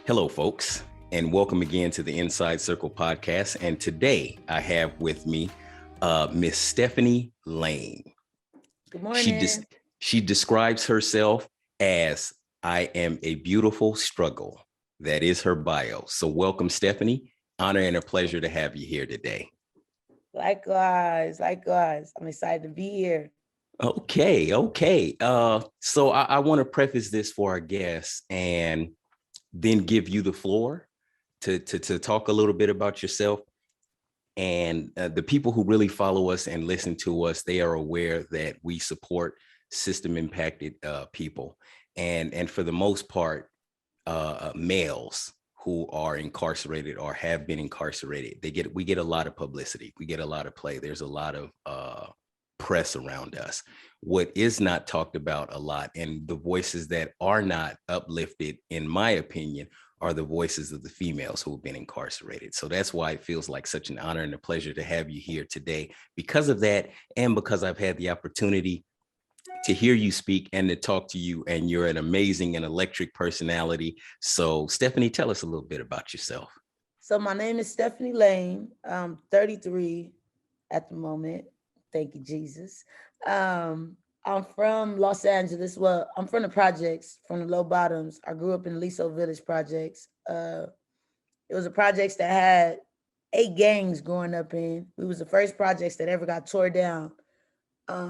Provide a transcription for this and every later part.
Hello, folks, and welcome again to the Inside Circle podcast. And today I have with me Miss Stephanie Lane. Good She morning. she describes herself as "I am a beautiful struggle." That is her bio. So welcome, Stephanie. Honor and a pleasure to have you here today. Likewise. I'm excited to be here. Okay. So I want to preface this for our guests and then give you the floor to talk a little bit about yourself. And the people who really follow us and listen to us, they are aware that we support system impacted people. And for the most part, males who are incarcerated or have been incarcerated, we get a lot of publicity. We get a lot of play. There's a lot of press around us. What is not talked about a lot, and the voices that are not uplifted, in my opinion, are the voices of the females who have been incarcerated. So that's why it feels like such an honor and a pleasure to have you here today because of that, and because I've had the opportunity to hear you speak and to talk to you, and you're an amazing and electric personality. So Stephanie, tell us a little bit about yourself. So my name is Stephanie Lane. I'm 33 at the moment. Thank you, Jesus. I'm from Los Angeles. Well, I'm from the projects, from the low bottoms. I grew up in the Liso Village projects. It was a projects that had 8 gangs growing up in. We was the first projects that ever got tore down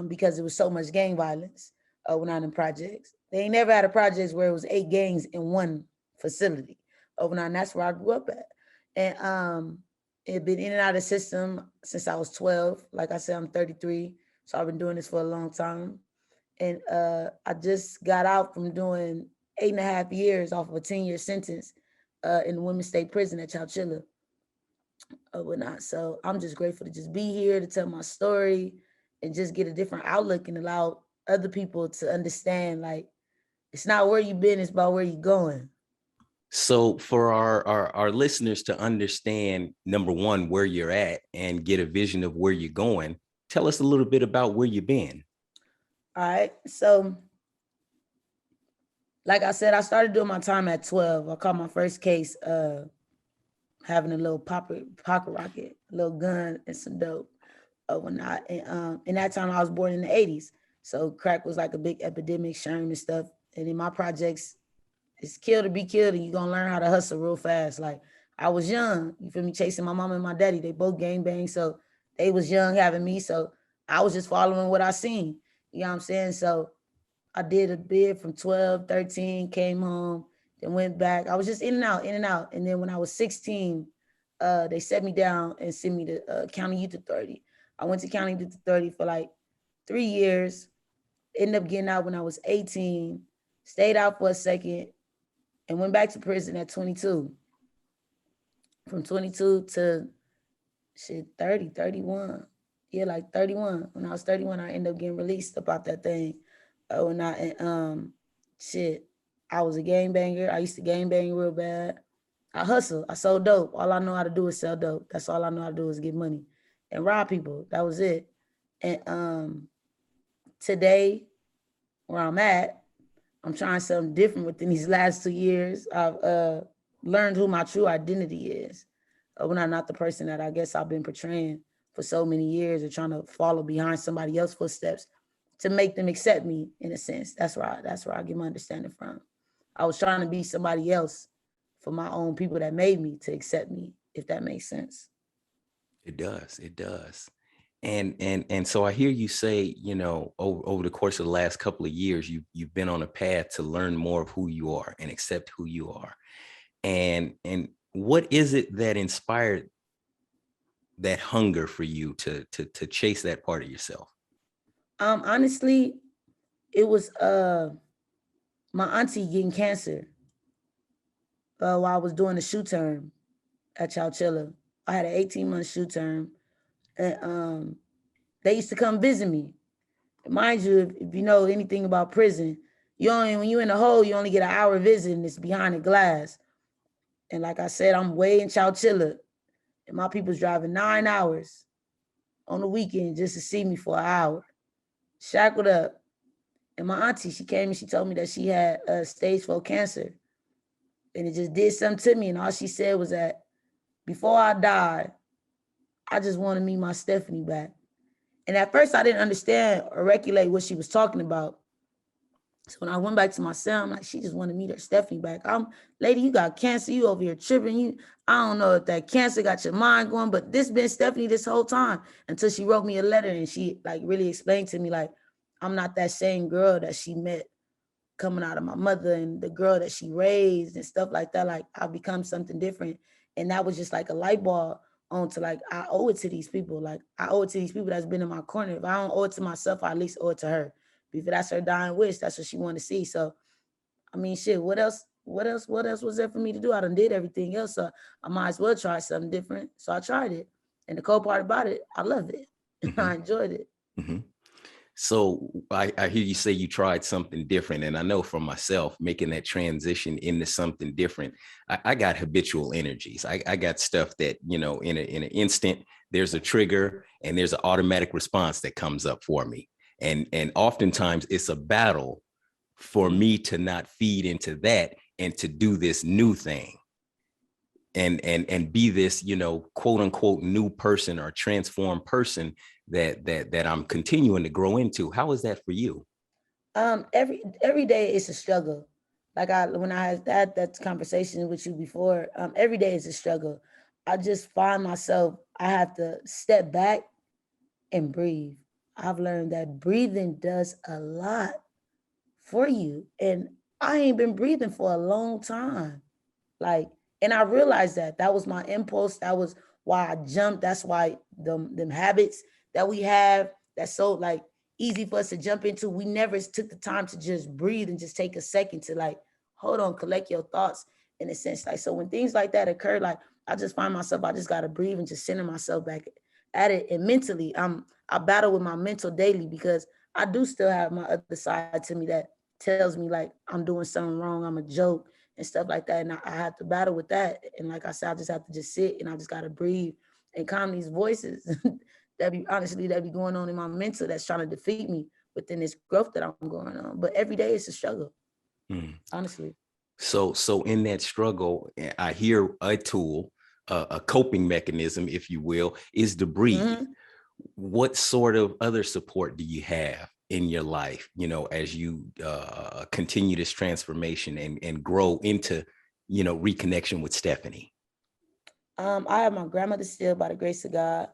because it was so much gang violence when I'm in projects. They ain't never had a projects where it was 8 gangs in one facility. And that's where I grew up at. And it been in and out of the system since I was 12. Like I said, I'm 33. So I've been doing this for a long time. And I just got out from doing 8.5 years off of a 10-year sentence in the women's state prison at Chowchilla or whatnot. So I'm just grateful to just be here to tell my story and just get a different outlook and allow other people to understand, like, it's not where you've been, it's about where you're going. So for our listeners to understand, number one, where you're at and get a vision of where you're going, tell us a little bit about where you've been. All right. So, like I said, I started doing my time at 12. I caught my first case having a little pocket rocket, a little gun, and some dope. Whatnot. And in that time, I was born in the 80s. So crack was like a big epidemic, sharing and stuff. And in my projects, it's kill to be killed, and you're gonna learn how to hustle real fast. Like, I was young, you feel me, chasing my mom and my daddy. They both gang bang, so they was young having me. So I was just following what I seen. You know what I'm saying? So I did a bid from 12, 13, came home, then went back. I was just in and out, in and out. And then when I was 16, they set me down and sent me to County Youth Authority. I went to County Youth Authority for like 3 years, ended up getting out when I was 18, stayed out for a second, and went back to prison at 22. From 22 to 30, 31. Yeah, like 31. When I was 31, I ended up getting released about that thing. Shit, I was a gang banger. I used to gang bang real bad. I hustle. I sold dope. All I know how to do is sell dope. That's all I know how to do is get money and rob people. That was it. And today, where I'm at, I'm trying something different within these last 2 years. I've learned who my true identity is. When I'm not the person that I guess I've been portraying for so many years, or trying to follow behind somebody else's footsteps to make them accept me, in a sense. That's where I get my understanding from. I was trying to be somebody else for my own people that made me to accept me, if that makes sense. It does. And so I hear you say, over the course of the last couple of years, you've been on a path to learn more of who you are and accept who you are. And what is it that inspired that hunger for you to chase that part of yourself? Honestly, it was my auntie getting cancer while I was doing the shoe term at Chowchilla. I had an 18-month shoe term, and they used to come visit me. Mind you, if you know anything about prison, when you in the hole, you only get an hour visit, and it's behind the glass. And like I said, I'm way in Chowchilla, and my people's driving 9 hours on the weekend just to see me for an hour, shackled up. And my auntie, she came and she told me that she had stage 4 cancer. And it just did something to me. And all she said was that before I die, I just want to meet my Stephanie back. And at first I didn't understand or regulate what she was talking about. So when I went back to my cell, I'm like, she just wanted to meet her Stephanie back. Lady, you got cancer. You over here tripping. I don't know if that cancer got your mind going, but this been Stephanie this whole time until she wrote me a letter and she like really explained to me like, I'm not that same girl that she met coming out of my mother and the girl that she raised and stuff like that. Like I've become something different. And that was just like a light bulb onto like, I owe it to these people. Like I owe it to these people that's been in my corner. If I don't owe it to myself, I at least owe it to her. If that's her dying wish, that's what she wanted to see. So, I mean, shit, what else was there for me to do? I done did everything else. So I might as well try something different. So I tried it. And the cool part about it, I love it. Mm-hmm. I enjoyed it. Mm-hmm. So I hear you say you tried something different. And I know for myself, making that transition into something different, I got habitual energies. I got stuff that, you know, in an instant, there's a trigger and there's an automatic response that comes up for me. And oftentimes it's a battle for me to not feed into that and to do this new thing and be this, you know, quote unquote new person or transformed person that I'm continuing to grow into. How is that for you? Every day is a struggle. Like when I had that conversation with you before, every day is a struggle. I just find myself, I have to step back and breathe. I've learned that breathing does a lot for you. And I ain't been breathing for a long time. Like, and I realized that was my impulse. That was why I jumped. That's why them habits that we have, that's so like easy for us to jump into. We never took the time to just breathe and just take a second to like, hold on, collect your thoughts in a sense. Like, so when things like that occur, like I just find myself, I just got to breathe and just center myself back at it. And mentally, I battle with my mental daily because I do still have my other side to me that tells me like I'm doing something wrong, I'm a joke and stuff like that. And I have to battle with that. And like I said, I just have to just sit and I just got to breathe and calm these voices that be going on in my mental that's trying to defeat me within this growth that I'm going on. But every day it's a struggle, honestly. So in that struggle, I hear a tool, a coping mechanism, if you will, is to breathe. What sort of other support do you have in your life, you know, as you continue this transformation and grow into, you know, reconnection with Stephanie? I have my grandmother still, by the grace of God,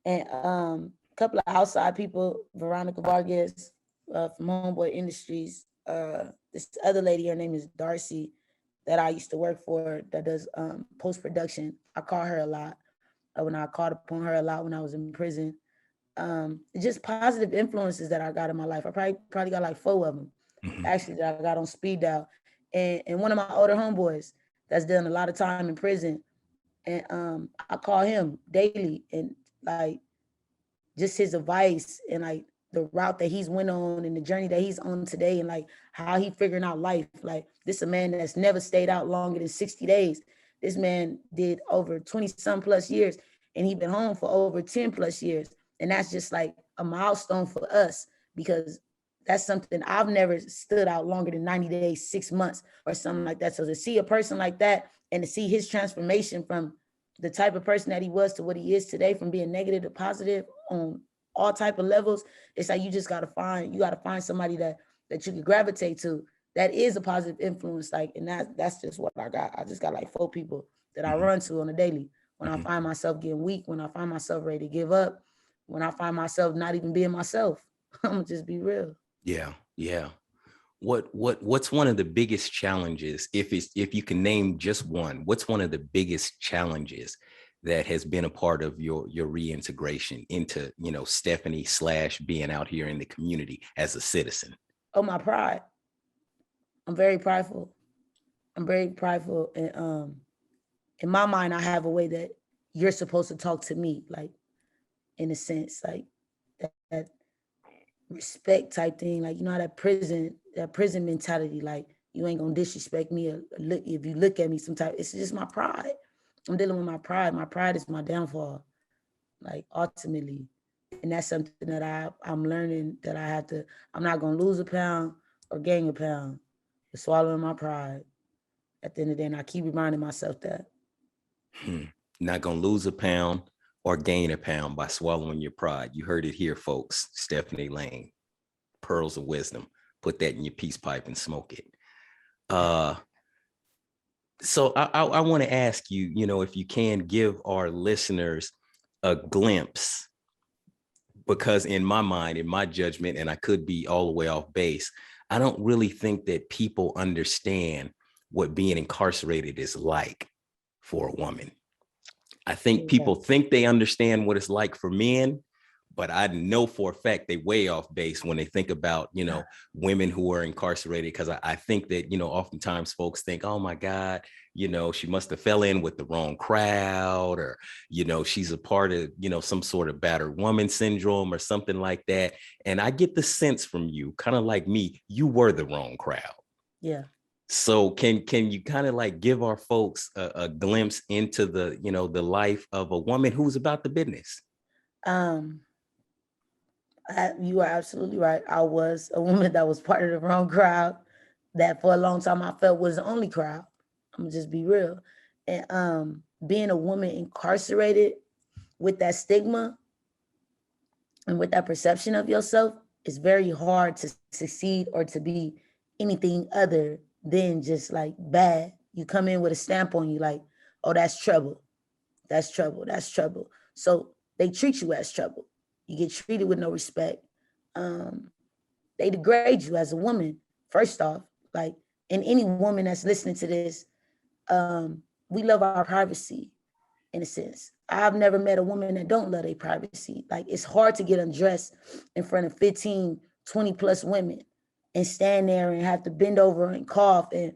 and a couple of outside people, Veronica Vargas from Homeboy Industries. This other lady, her name is Darcy, that I used to work for, that does post-production. I call her a lot. When I called upon her a lot when I was in prison. Just positive influences that I got in my life. I probably got like 4 of them, actually, that I got on speed dial. And one of my older homeboys that's done a lot of time in prison. And I call him daily, and like just his advice and like the route that he's went on and the journey that he's on today and like how he figuring out life. Like this a man that's never stayed out longer than 60 days. This man did over 20 some plus years and he been home for over 10 plus years. And that's just like a milestone for us because that's something I've never stood out longer than 90 days, 6 months or something like that. So to see a person like that and to see his transformation from the type of person that he was to what he is today, from being negative to positive on all type of levels, it's like you got to find somebody that you can gravitate to that is a positive influence. Like, and that's just what I got. I just got like 4 people that I run to on a daily. When I find myself getting weak, when I find myself ready to give up, when I find myself not even being myself, I'm gonna just be real. Yeah. What's one of the biggest challenges, if you can name just one, what's one of the biggest challenges that has been a part of your reintegration into, you know, Stephanie / being out here in the community as a citizen? Oh, my pride. I'm very prideful. And in my mind, I have a way that you're supposed to talk to me, like in a sense, like that respect type thing. Like, you know, that prison mentality, like you ain't gonna disrespect me or look if you look at me sometime. It's just my pride. I'm dealing with my pride. My pride is my downfall, like ultimately. And that's something that I'm learning that I'm not gonna lose a pound or gain a pound. Swallowing my pride. at the end of the day. And I keep reminding myself that. Not gonna lose a pound or gain a pound by swallowing your pride. You heard it here, folks. Stephanie Lane, pearls of wisdom. Put that in your peace pipe and smoke it. So I want to ask you, if you can give our listeners a glimpse, because in my mind, in my judgment, and I could be all the way off base, I don't really think that people understand what being incarcerated is like for a woman. I think people think they understand what it's like for men, but I know for a fact they way off base when they think about, women who are incarcerated. Because I think that, oftentimes folks think, oh my God, she must have fell in with the wrong crowd, or, she's a part of, some sort of battered woman syndrome or something like that. And I get the sense from you, kind of like me, you were the wrong crowd. Yeah. So can you kind of like give our folks a glimpse into the, the life of a woman who's about the business? You are absolutely right. I was a woman that was part of the wrong crowd that for a long time I felt was the only crowd. I'm gonna just be real. And being a woman incarcerated with that stigma and with that perception of yourself, it's very hard to succeed or to be anything other than just like bad. You come in with a stamp on you like, oh, that's trouble. That's trouble. That's trouble. So they treat you as trouble. You get treated with no respect. They degrade you as a woman, first off. Like, and any woman that's listening to this, we love our privacy in a sense. I've never met a woman that don't love their privacy. Like, it's hard to get undressed in front of 15, 20 plus women and stand there and have to bend over and cough and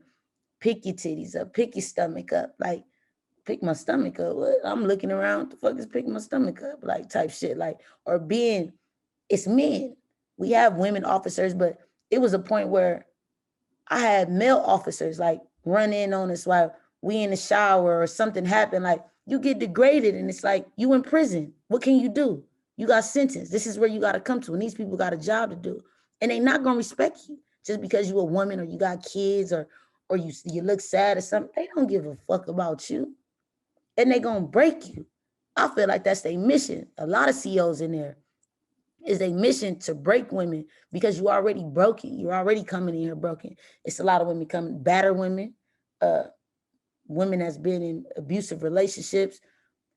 pick your titties up, pick your stomach up. Like, pick my stomach up. What? I'm looking around, the fuck is picking my stomach up? Like, type shit. Like, or being, it's men. We have women officers, but it was a point where I had male officers like run in on us while we in the shower or something happened. Like, you get degraded and it's like, you in prison. What can you do? You got sentenced. This is where you got to come to. And these people got a job to do. And they not going to respect you just because you a woman or you got kids or you look sad or something. They don't give a fuck about you. And they going to break you. I feel like that's their mission. A lot of CEOs in there is a mission to break women because you already broken. You're already coming in here broken. It's a lot of women coming, battered women, women that's been in abusive relationships,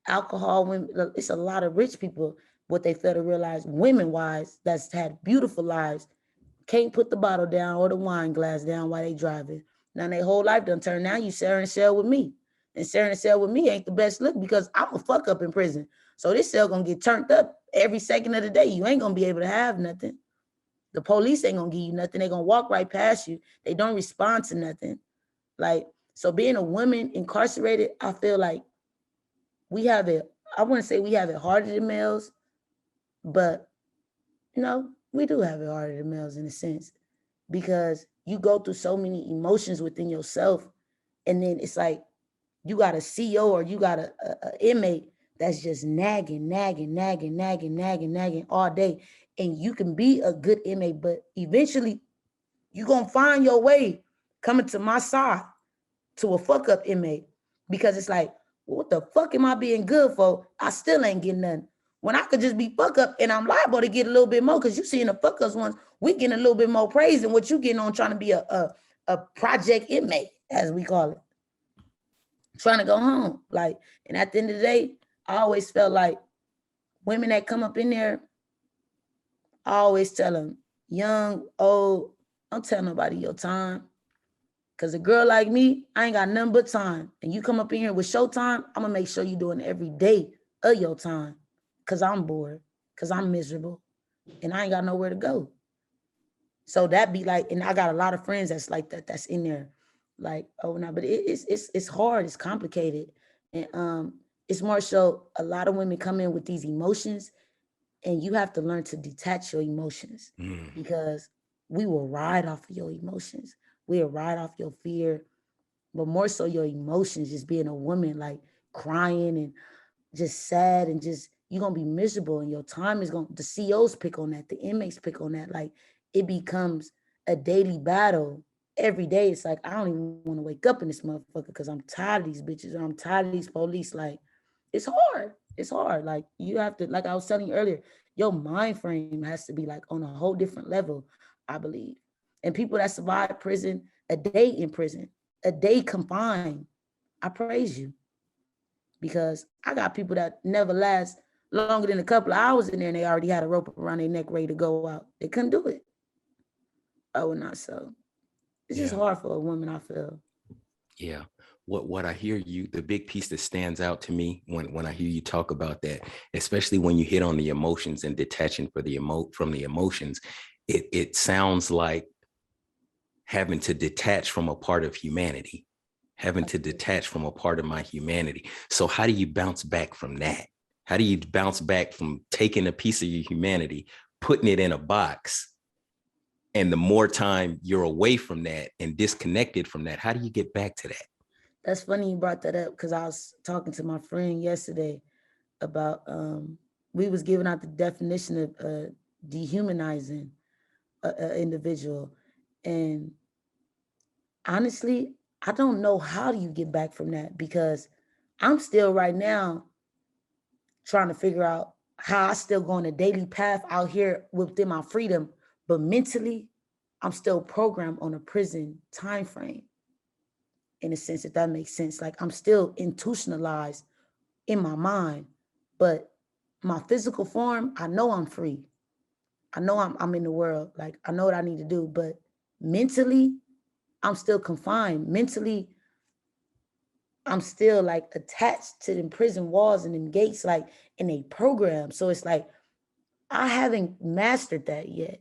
alcohol women. It's a lot of rich people, what they fail to realize, women-wise, that's had beautiful lives, can't put the bottle down or the wine glass down while they driving. Now their whole life done turned. Now you sharing a cell with me. And sharing a cell with me ain't the best look because I'm a fuck up in prison. So this cell gonna get turned up every second of the day. You ain't gonna be able to have nothing. The police ain't gonna give you nothing. They gonna walk right past you. They don't respond to nothing. Like, so being a woman incarcerated, I feel like we have it, I wouldn't say we have it harder than males, but we do have it harder than males in a sense because you go through so many emotions within yourself. And then it's like, you got a CO or you got a inmate that's just nagging all day. And you can be a good inmate, but eventually you're going to find your way coming to my side to a fuck up inmate because it's like, what the fuck am I being good for? I still ain't getting nothing. When I could just be fuck up and I'm liable to get a little bit more because you seeing the fuck ups ones, we getting a little bit more praise than what you getting on trying to be a project inmate, as we call it. Trying to go home. Like, and at the end of the day, I always felt like women that come up in there, I always tell them, young, old, don't tell nobody your time. Because a girl like me, I ain't got nothing but time. And you come up in here with showtime, I'm going to make sure you doing every day of your time. Because I'm bored. Because I'm miserable. And I ain't got nowhere to go. So that be like, and I got a lot of friends that's like that, that's in there. Like, oh no, but it's hard, it's complicated. And it's more so a lot of women come in with these emotions and you have to learn to detach your emotions because we will ride off of your emotions. We'll ride off your fear, but more so your emotions, just being a woman, like crying and just sad and just, you're going to be miserable and your time is going, the COs pick on that, the inmates pick on that. Like it becomes a daily battle every day it's like I don't even want to wake up in this motherfucker because I'm tired of these bitches or I'm tired of these police. Like it's hard. It's hard. Like you have to, like I was telling you earlier, your mind frame has to be like on a whole different level, I believe. And people that survive prison, a day in prison, a day confined, I praise you because I got people that never last longer than a couple of hours in there and they already had a rope around their neck ready to go out. They couldn't do it. Oh, not so. It's just hard for a woman, I feel. Yeah. What I hear you, the big piece that stands out to me when I hear you talk about that, especially when you hit on the emotions and detaching from the emotions, it sounds like having to detach from a part of humanity, having to detach from a part of my humanity. So how do you bounce back from that? How do you bounce back from taking a piece of your humanity, putting it in a box? And the more time you're away from that and disconnected from that, how do you get back to that? That's funny you brought that up because I was talking to my friend yesterday about we was giving out the definition of dehumanizing an individual. And honestly, I don't know how do you get back from that because I'm still right now trying to figure out how I still go on a daily path out here within my freedom, but mentally, I'm still programmed on a prison time frame. In a sense, if that makes sense, like I'm still institutionalized in my mind, but my physical form, I know I'm free. I know I'm in the world. Like I know what I need to do, but mentally, I'm still confined. Mentally, I'm still like attached to them prison walls and them gates, like in a program. So it's like I haven't mastered that yet,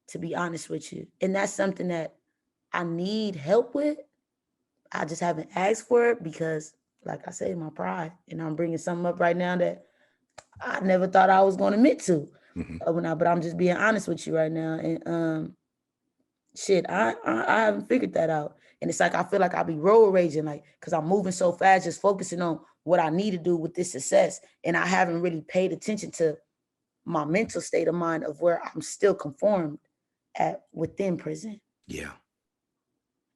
to be honest with you. And that's something that I need help with. I just haven't asked for it because, like I say, my pride. And I'm bringing something up right now that I never thought I was going to admit to. But I'm just being honest with you right now. And shit, I haven't figured that out. And it's like I feel like I'll be road raging, like because I'm moving so fast, just focusing on what I need to do with this success. And I haven't really paid attention to my mental state of mind of where I'm still conformed at within prison. Yeah.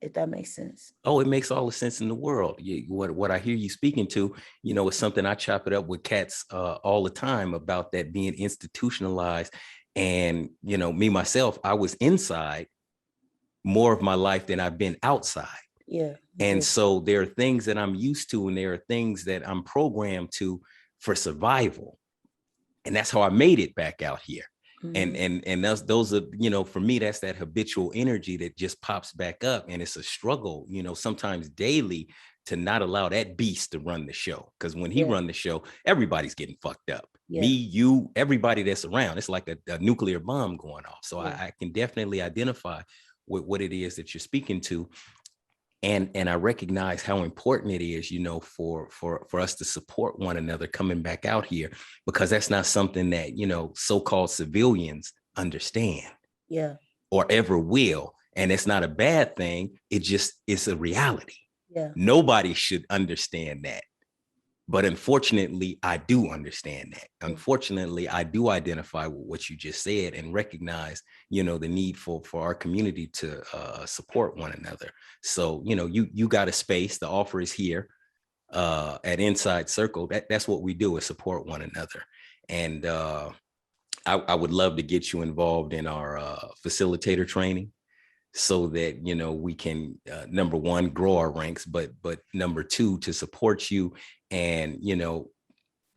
If that makes sense. Oh, it makes all the sense in the world. What I hear you speaking to, is something I chop it up with cats all the time about that being institutionalized. And, me, myself, I was inside more of my life than I've been outside. Yeah. And so there are things that I'm used to, and there are things that I'm programmed to for survival. And that's how I made it back out here. And those are, for me, that's that habitual energy that just pops back up. And it's a struggle, sometimes daily, to not allow that beast to run the show. Because when he run the show, everybody's getting fucked up. Me, you, everybody that's around. It's like a nuclear bomb going off. So I can definitely identify with what it is that you're speaking to. And I recognize how important it is, for us to support one another coming back out here, because that's not something that, so-called civilians understand or ever will. And it's not a bad thing. It's a reality. Nobody should understand that. But unfortunately, I do understand that. Unfortunately, I do identify with what you just said and recognize, the need for our community to support one another. So, you got a space. The offer is here at Inside Circle. That's what we do, is support one another. And I would love to get you involved in our facilitator training, so that we can number one, grow our ranks, but number two, to support you and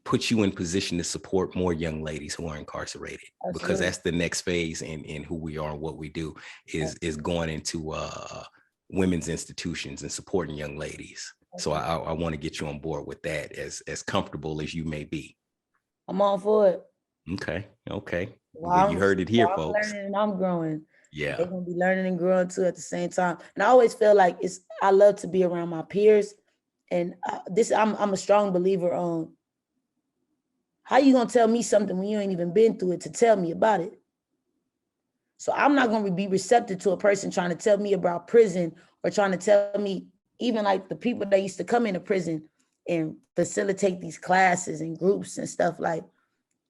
put you in position to support more young ladies who are incarcerated. Absolutely. Because that's the next phase in who we are and what we do is going into women's institutions and supporting young ladies. So I want to get you on board with that, as comfortable as you may be. I'm all for it. Okay. Well, you heard it here, folks. I'm learning and I'm growing. Yeah. They're gonna be learning and growing too at the same time. And I always feel like I love to be around my peers. And I'm a strong believer on how you gonna tell me something when you ain't even been through it to tell me about it. So I'm not gonna be receptive to a person trying to tell me about prison or trying to tell me, even like the people that used to come into prison and facilitate these classes and groups and stuff. Like,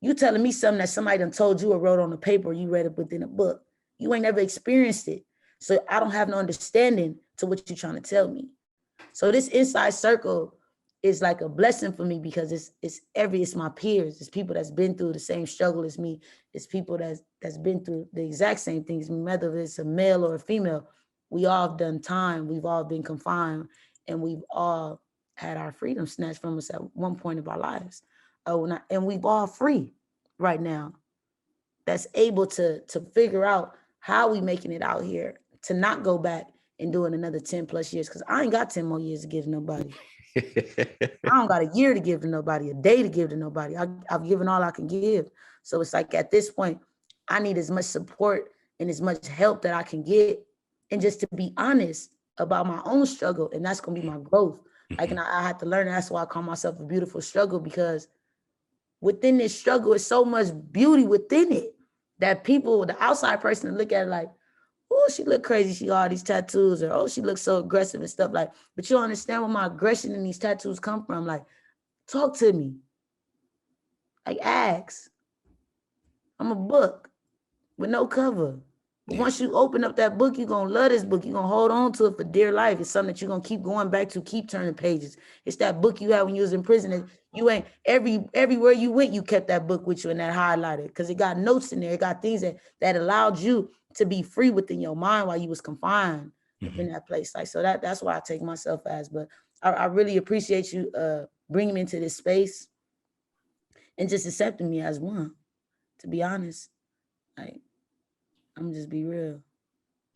you telling me something that somebody done told you or wrote on a paper or you read it within a book. You ain't never experienced it. So I don't have no understanding to what you're trying to tell me. So this inside circle is like a blessing for me because it's my peers. It's people that's been through the same struggle as me. It's people that's been through the exact same things, whether it's a male or a female. We all have done time. We've all been confined, and we've all had our freedom snatched from us at one point of our lives. And we've all free right now. That's able to figure out how we making it out here to not go back and doing another 10 plus years. Cause I ain't got 10 more years to give to nobody. I don't got a year to give to nobody, a day to give to nobody. I've given all I can give. So it's like at this point, I need as much support and as much help that I can get. And just to be honest about my own struggle. And that's going to be my growth. Like, and I had to learn. That's why I call myself a beautiful struggle, because within this struggle is so much beauty within it that people, the outside person, look at it like, oh, she look crazy. She got all these tattoos, or oh, she looks so aggressive and stuff like. But you don't understand where my aggression in these tattoos come from. Like, talk to me. Like, ask. I'm a book with no cover. But once you open up that book, you're gonna love this book. You're gonna hold on to it for dear life. It's something that you're gonna keep going back to, keep turning pages. It's that book you had when you was in prison. And you ain't everywhere you went, you kept that book with you and that highlighter, because it got notes in there. It got things that allowed you to be free within your mind while you was confined in that place. Like, so that's why I take myself as. But I really appreciate you bringing me into this space and just accepting me as one. To be honest, like, I'm just be real.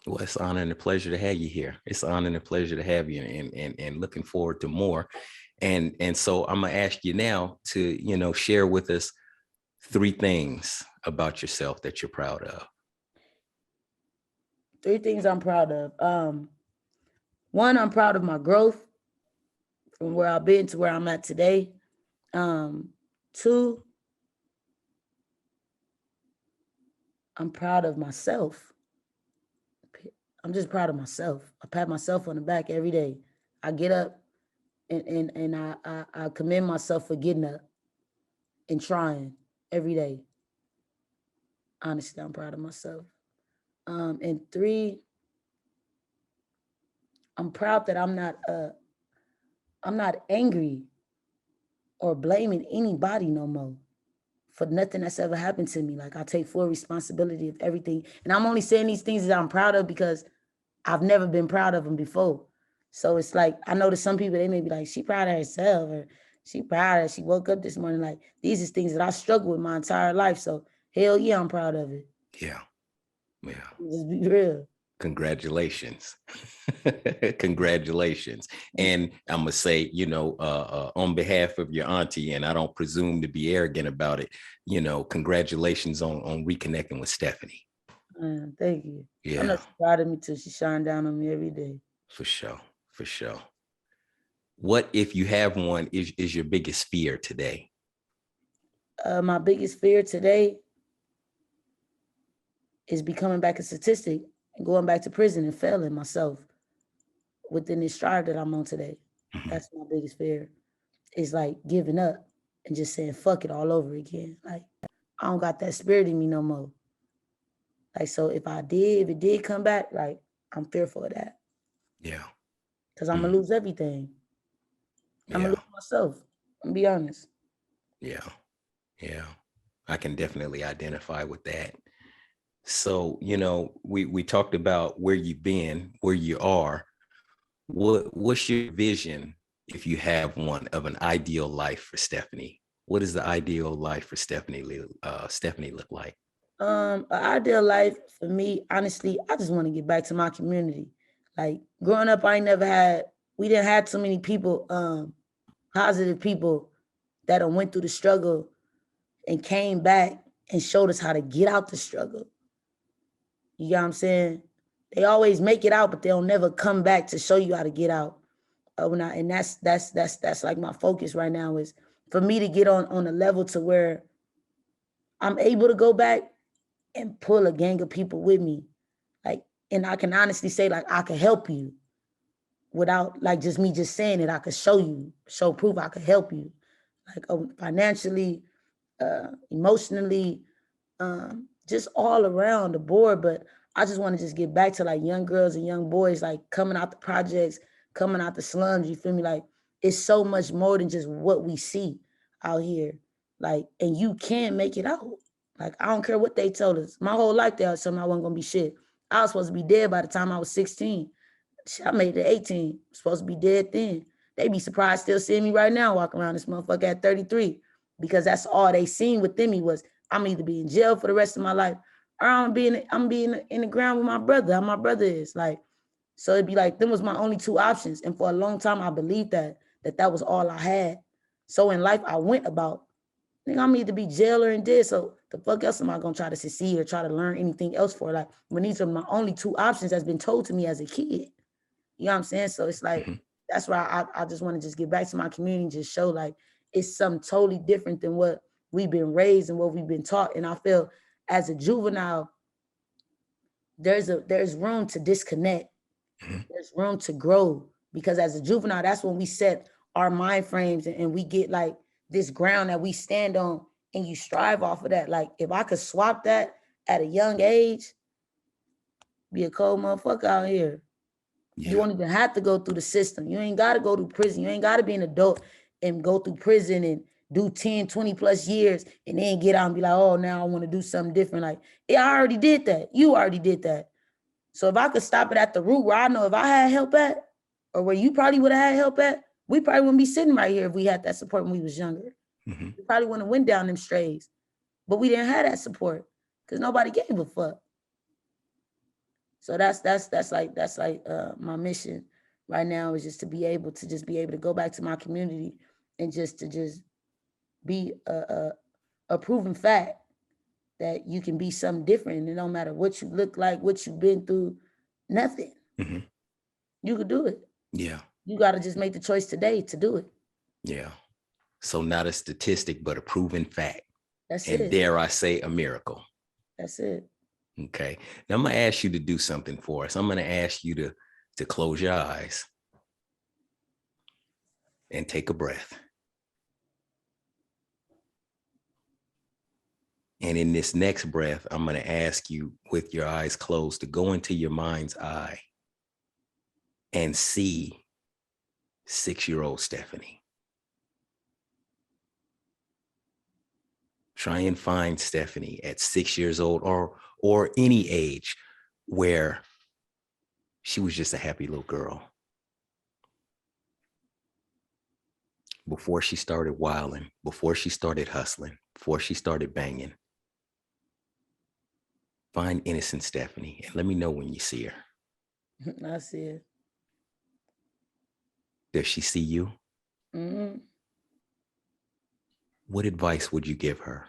Well, it's an honor and a pleasure to have you here. It's an honor and a pleasure to have you, and looking forward to more. And so I'm gonna ask you now to, share with us 3 things about yourself that you're proud of. 3 things I'm proud of. One, I'm proud of my growth from where I've been to where I'm at today. 2, I'm proud of myself. I'm just proud of myself. I pat myself on the back every day. I get up and I commend myself for getting up and trying every day. Honestly, I'm proud of myself. And 3, I'm proud that I'm not angry or blaming anybody no more for nothing that's ever happened to me. Like, I take full responsibility of everything. And I'm only saying these things that I'm proud of because I've never been proud of them before. So it's like, I know that some people, they may be like, she proud of herself, or she proud that she woke up this morning. Like, these is things that I struggled with my entire life. So hell yeah, I'm proud of it. Yeah. Just be real. Congratulations. Congratulations. And I'm gonna say, on behalf of your auntie, and I don't presume to be arrogant about it, congratulations on reconnecting with Stephanie. Thank you. Yeah. I know she's proud of me too. She shine down on me every day. For sure. For sure. What, if you have one, is your biggest fear today? My biggest fear today is becoming back a statistic and going back to prison and failing myself within this stride that I'm on today. That's my biggest fear. It's like giving up and just saying fuck it all over again. Like, I don't got that spirit in me no more. Like, so if it did come back, like, I'm fearful of that. Yeah. Because I'm gonna lose everything. I'm gonna lose myself. I'm gonna be honest. Yeah. Yeah. I can definitely identify with that. So, we talked about where you've been, where you are. What's your vision, if you have one, of an ideal life for Stephanie? What does the ideal life for Stephanie look like? An ideal life for me, honestly, I just want to get back to my community. Like, growing up, we didn't have too many people, positive people that went through the struggle and came back and showed us how to get out the struggle. You get what I'm saying? They always make it out, but they'll never come back to show you how to get out. And that's like my focus right now, is for me to get on a level to where I'm able to go back and pull a gang of people with me. Like, and I can honestly say, like, I can help you without like just me just saying it. I could show proof I could help you, like, financially, emotionally, just all around the board. But I just want to just get back to like young girls and young boys, like coming out the projects, coming out the slums. You feel me? Like it's so much more than just what we see out here. Like, and you can make it out. Like, I don't care what they told us. My whole life they told me I wasn't gonna be shit. I was supposed to be dead by the time I was 16. Shit, I made it 18. Supposed to be dead then. They be surprised still seeing me right now walking around this motherfucker at 33. Because that's all they seen within me was I'm either be in jail for the rest of my life or I'm being in the ground with my brother, how my brother is. Like, so it'd be like, them was my only two options. And for a long time, I believed that was all I had. So in life, I went about, nigga, I'm either be jail or in dead. So the fuck else am I gonna try to succeed or try to learn anything else for? Like, when these are my only two options that's been told to me as a kid. You know what I'm saying? So it's like, that's why I just want to just get back to my community and just show like it's something totally different than what we've been raised and what we've been taught. And I feel as a juvenile, there's room to disconnect. There's room to grow, because as a juvenile, that's when we set our mind frames and we get like this ground that we stand on, and you strive off of that. Like if I could swap that at a young age, be a cold motherfucker out here. Yeah. You won't even have to go through the system. You ain't got to go to prison. You ain't got to be an adult and go through prison and do 10, 20 plus years and then get out and be like, oh, now I want to do something different. Like, yeah, I already did that. You already did that. So if I could stop it at the root where I know if I had help at, or where you probably would have had help at, we probably wouldn't be sitting right here if we had that support when we was younger. We probably wouldn't have went down them strays. But we didn't have that support because nobody gave a fuck. So that's like my mission right now, is just to be able to go back to my community and just be a proven fact that you can be something different, and no matter what you look like, what you've been through, nothing. You could do it. Yeah. You got to just make the choice today to do it. Yeah. So not a statistic, but a proven fact. That's and it. And dare I say, a miracle. That's it. Okay. Now I'm going to ask you to do something for us. I'm going to ask you to close your eyes and take a breath. And in this next breath, I'm going to ask you, with your eyes closed, to go into your mind's eye and see 6-year-old Stephanie. Try and find Stephanie at 6 years old or any age where she was just a happy little girl. Before she started wilding, before she started hustling, before she started banging. Find innocent Stephanie and let me know when you see her. I see it. Does she see you? What advice would you give her?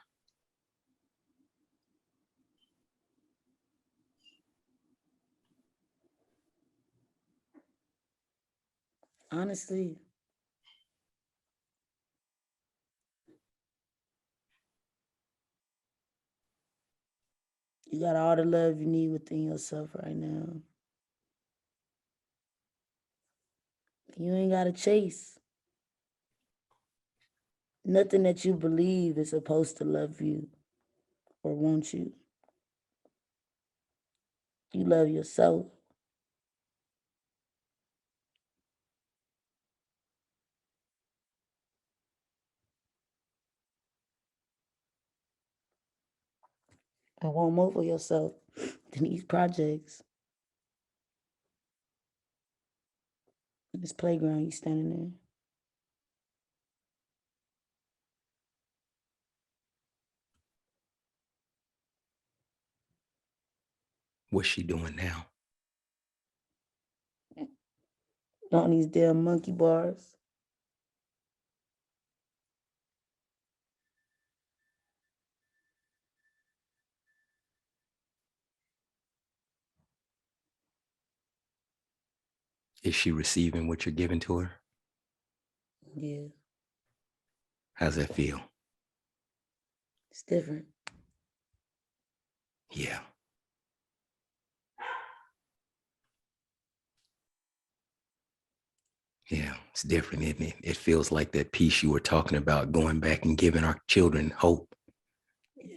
Honestly, you got all the love you need within yourself right now. You ain't got to chase nothing that you believe is supposed to love you or want you. You love yourself. And want more for yourself than these projects. In this playground, you standing there. What's she doing now? On these damn monkey bars. Is she receiving what you're giving to her? Yeah. How's that feel? It's different. Yeah. Yeah, it's different, isn't it? It feels like that piece you were talking about, going back and giving our children hope. Yeah.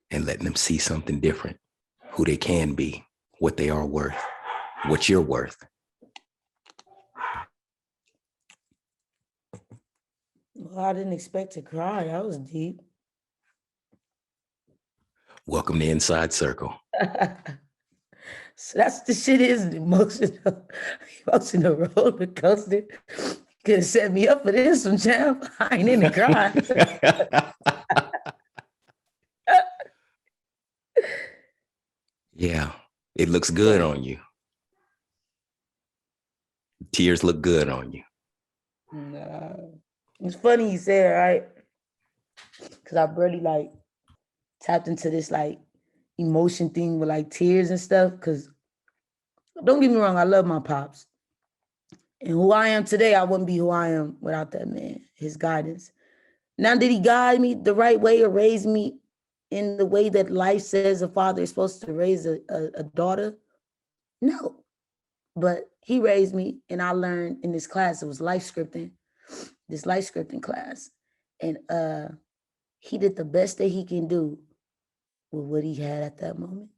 And letting them see something different, who they can be. what they are worth, what you're worth. Well, I didn't expect to cry. That was deep. Welcome to Inside Circle. So that's the shit is an emotional roller coaster. Could have set me up for this one, champ. I ain't into crying. Yeah, it looks good on you. Tears look good on you. Nah. It's funny you say it, right? Because I barely like tapped into this like emotion thing with like tears and stuff. Because don't get me wrong, I love my pops. And who I am today, I wouldn't be who I am without that man, his guidance. Now, did he guide me the right way or raise me in the way that life says a father is supposed to raise a daughter? No. But he raised me, and I learned in this class, it was this life scripting class. And he did the best that he can do with what he had at that moment.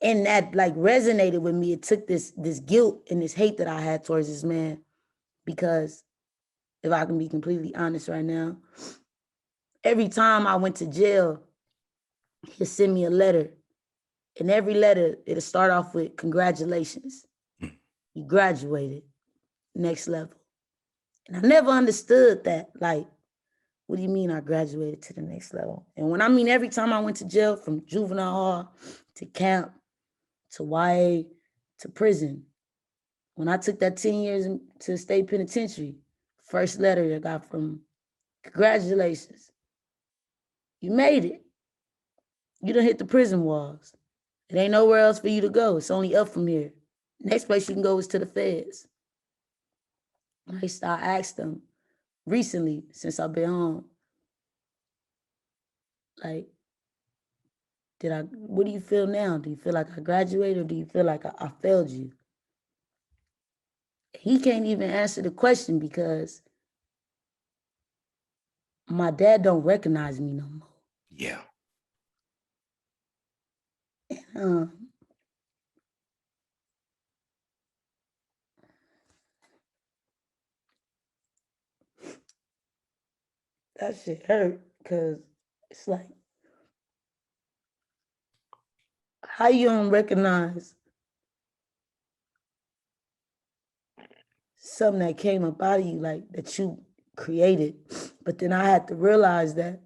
And that like resonated with me. It took this guilt and this hate that I had towards this man, because if I can be completely honest right now, every time I went to jail, he'd send me a letter. And every letter, it'll start off with congratulations. You graduated, next level. And I never understood that. Like, what do you mean I graduated to the next level? And when I mean every time I went to jail, from juvenile hall to camp to YA to prison, when I took that 10 years to state penitentiary, first letter I got from, congratulations. You made it. You done hit the prison walls. It ain't nowhere else for you to go. It's only up from here. Next place you can go is to the feds. I asked them recently, since I've been home, like, what do you feel now? Do you feel like I graduated, or do you feel like I failed you? He can't even answer the question because my dad don't recognize me no more. Yeah. That shit hurt, because it's like, how you don't recognize something that came up out of you, like that you created? But then I had to realize that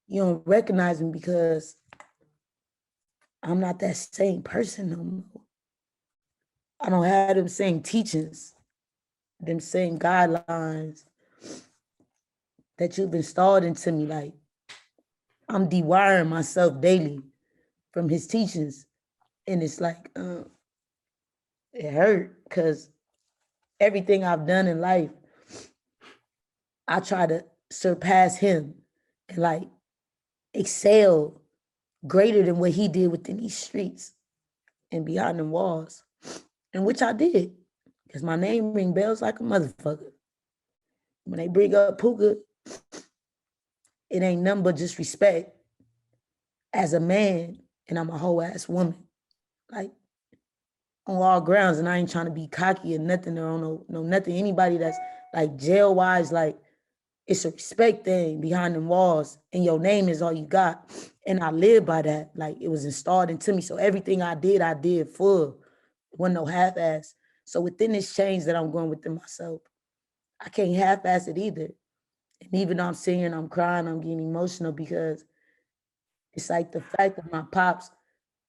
you don't recognize me because I'm not that same person no more. I don't have them same teachings, them same guidelines that you've installed into me. Like, I'm dewiring myself daily from his teachings. And it's like, it hurt, because everything I've done in life, I try to surpass him and like excel greater than what he did within these streets and behind them walls, and which I did, because my name ring bells like a motherfucker. When they bring up Puka, it ain't nothing but just respect as a man, and I'm a whole ass woman, like on all grounds. And I ain't trying to be cocky or nothing, or no nothing. Anybody that's like jail wise, like, it's a respect thing behind them walls, and your name is all you got. And I live by that. Like, it was installed into me. So everything I did full. It wasn't no half-ass. So within this change that I'm going within myself, I can't half-ass it either. And even though I'm sitting here and I'm crying, I'm getting emotional, because it's like the fact of my pops,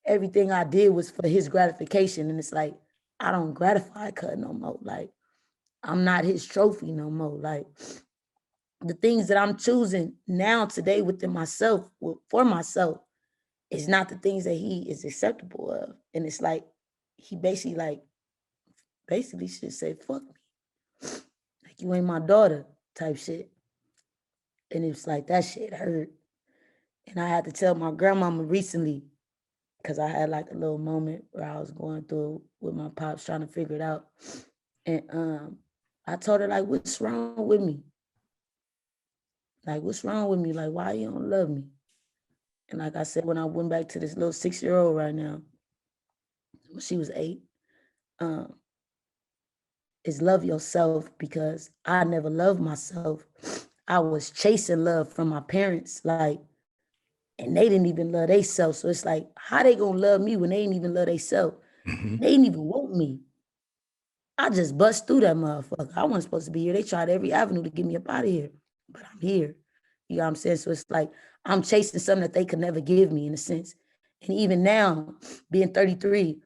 everything I did was for his gratification. And it's like, I don't gratify Cut no more. Like, I'm not his trophy no more. Like, the things that I'm choosing now today within myself, for myself, is not the things that he is acceptable of. And it's like, he basically should say, fuck me. Like, you ain't my daughter type shit. And it's like, that shit hurt. And I had to tell my grandmama recently, because I had like a little moment where I was going through with my pops trying to figure it out. And I told her, like, what's wrong with me? Like, what's wrong with me? Like, why you don't love me? And like I said, when I went back to this little 6-year-old right now, when she was 8, um, is love yourself, because I never loved myself. I was chasing love from my parents, like, and they didn't even love themselves. So it's like, how they gonna love me when they didn't even love themselves? Mhm. They didn't even want me. I just bust through that motherfucker. I wasn't supposed to be here. They tried every avenue to get me up out of here, but I'm here. You know what I'm saying? So it's like I'm chasing something that they could never give me, in a sense. And even now, being 33,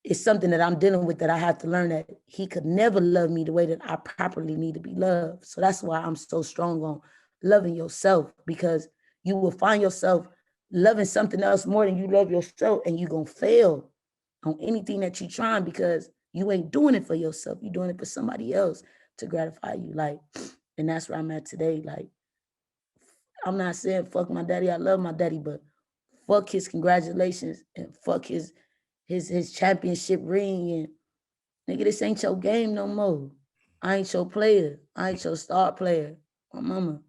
it's something that I'm dealing with, that I have to learn that he could never love me the way that I properly need to be loved. So that's why I'm so strong on loving yourself, because you will find yourself loving something else more than you love yourself, and you're going to fail on anything that you're trying, because you ain't doing it for yourself. You're doing it for somebody else to gratify you. Like, and that's where I'm at today. Like, I'm not saying fuck my daddy. I love my daddy, but fuck his congratulations and fuck his championship ring, and nigga, this ain't your game no more. I ain't your player. I ain't your star player. My mama,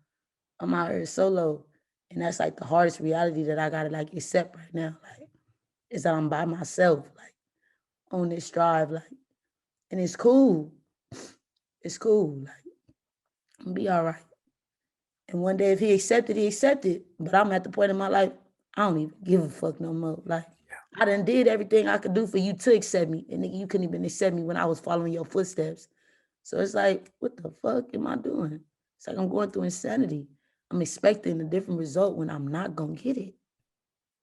I'm out here solo. And that's like the hardest reality that I gotta like accept right now. Like, is that I'm by myself, like on this drive, like, and it's cool. It's cool. Like, I'm gonna be all right. And one day if he accepted, he accepted. But I'm at the point in my life, I don't even give a fuck no more. Like, I done did everything I could do for you to accept me. And nigga, you couldn't even accept me when I was following your footsteps. So it's like, what the fuck am I doing? It's like I'm going through insanity. I'm expecting a different result when I'm not gonna get it.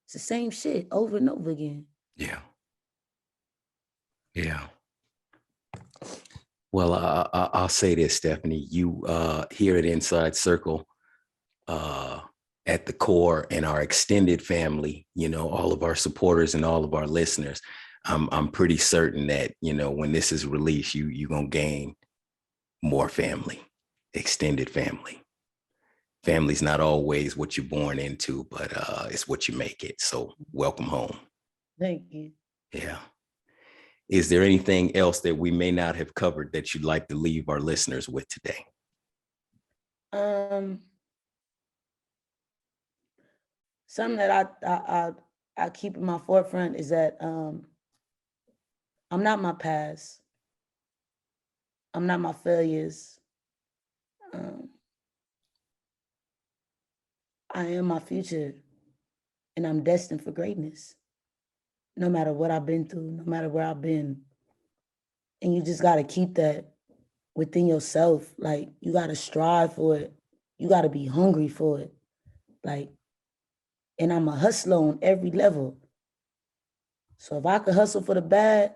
It's the same shit over and over again. Yeah. Yeah. Well, I'll say this, Stephanie. You here at Inside Circle, at the core, and our extended family, you know, all of our supporters and all of our listeners, I'm pretty certain that, you know, when this is released, you're gonna gain more family, extended family. Family's not always what you're born into, but it's what you make it. So welcome home. Thank you. Yeah. Is there anything else that we may not have covered that you'd like to leave our listeners with today? Something that I keep in my forefront is that I'm not my past. I'm not my failures. Um, I am my future, and I'm destined for greatness. No matter what I've been through, no matter where I've been, and you just got to keep that within yourself. Like, you got to strive for it. You got to be hungry for it. Like, and I'm a hustler on every level. So if I could hustle for the bad,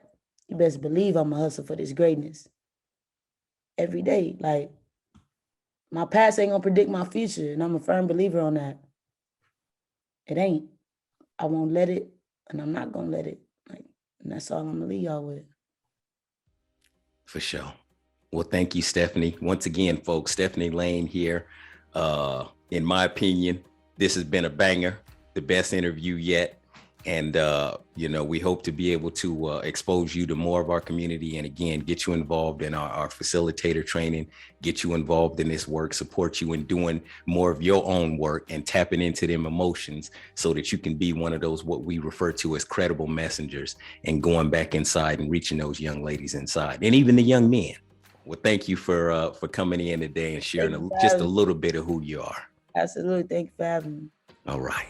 you best believe I'm a hustle for this greatness every day. Like, my past ain't gonna predict my future, and I'm a firm believer on that. It ain't. I won't let it, and I'm not gonna let it. Like, and that's all I'm gonna leave y'all with. For sure. Well, thank you, Stephanie. Once again, folks, Stephanie Lane here. In my opinion, this has been a banger, the best interview yet. And, you know, we hope to be able to expose you to more of our community, and again, get you involved in our facilitator training, get you involved in this work, support you in doing more of your own work and tapping into them emotions so that you can be one of those, what we refer to as credible messengers, and going back inside and reaching those young ladies inside, and even the young men. Well, thank you for coming in today and sharing just a little bit of who you are. Absolutely. Thank you for having me. All right.